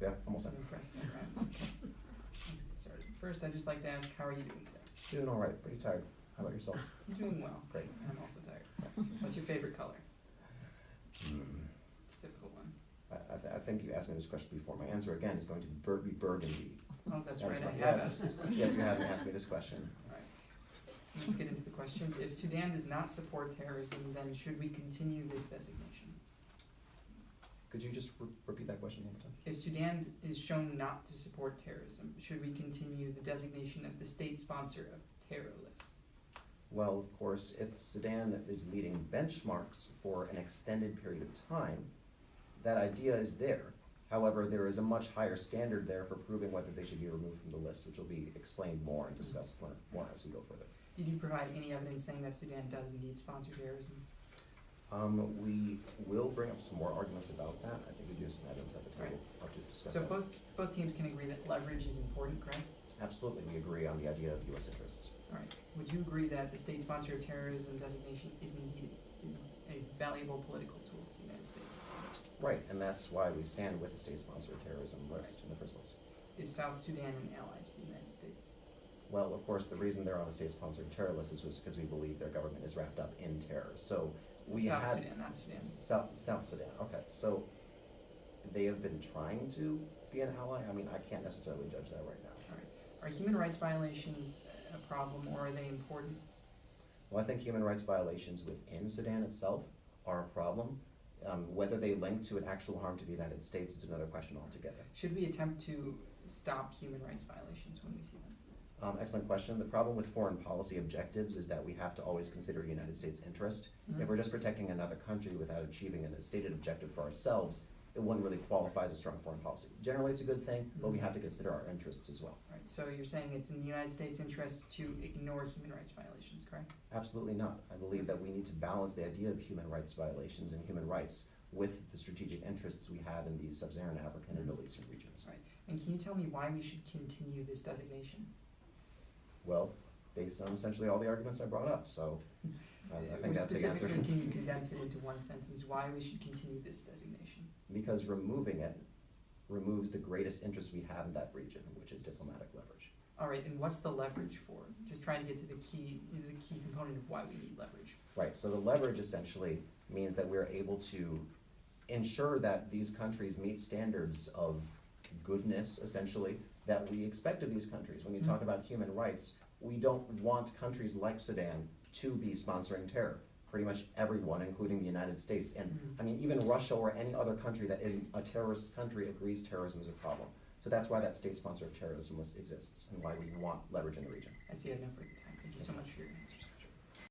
Yeah, almost I'm done. impressed there, right? Let's get started. First, I'd just like to ask, how are you doing today? Doing all right, pretty tired. How about yourself? I'm doing well. Great. And I'm also tired. What's your favorite color? Hmm. It's a difficult one. I think you asked me this question before. My answer again is going to be burgundy. Oh, that's That right, is I my- have yes. asked this question. Yes, you have asked me this question. All right. Let's get into the questions. If Sudan does not support terrorism, then should we continue this designation? Could you just repeat that question one more time? If Sudan is shown not to support terrorism, should we continue the designation of the state sponsor of terror list? Well, of course, if Sudan is meeting benchmarks for an extended period of time, that idea is there. However, there is a much higher standard there for proving whether they should be removed from the list, which will be explained more and discussed more as we go further. Did you provide any evidence saying that Sudan does indeed sponsor terrorism? We will bring up some more arguments about that. I think we do some evidence at the table to discuss So that. both teams can agree that leverage is important, correct? Absolutely, we agree on the idea of U.S. interests. All right. Would you agree that the state sponsor of terrorism designation is indeed a valuable political tool to the United States? Right, and that's why we stand with the state sponsor of terrorism list in the first place. Is South Sudan an ally to the United States? Well, of course, the reason they're on the state sponsored terror list is because we believe their government is wrapped up in terror. So we South had Sudan, not Sudan. South Sudan. Okay, so they have been trying to be an ally. I mean, I can't necessarily judge that right now. All right. Are human rights violations a problem, or are they important? Well, I think human rights violations within Sudan itself are a problem. Whether they link to an actual harm to the United States is another question altogether. Should we attempt to stop human rights violations when we see them? Excellent question. The problem with foreign policy objectives is that we have to always consider United States interest. Mhm. If we're just protecting another country without achieving a stated objective for ourselves, it wouldn't really qualify as a strong foreign policy. Generally, it's a good thing, but we have to consider our interests as well. All right. So you're saying it's in the United States' interest to ignore human rights violations, correct? Absolutely not. I believe that we need to balance the idea of human rights violations and human rights with the strategic interests we have in the sub-Saharan African and Middle Eastern regions. All right. And can you tell me why we should continue this designation? Well, based on essentially all the arguments I brought up, so I think that's the answer. Specifically, can you condense it into one sentence, why we should continue this designation? Because removing it removes the greatest interest we have in that region, which is diplomatic leverage. All right, and what's the leverage for? Just trying to get to the key component of why we need leverage. Right, so the leverage essentially means that we're able to ensure that these countries meet standards of goodness, essentially, that we expect of these countries. When you talk about human rights, we don't want countries like Sudan to be sponsoring terror. Pretty much everyone, including the United States, and I mean, even Russia or any other country that isn't a terrorist country agrees terrorism is a problem. So that's why that state sponsor of terrorism list exists, and why we want leverage in the region. I see I have no further time. Thank you so much for your answers.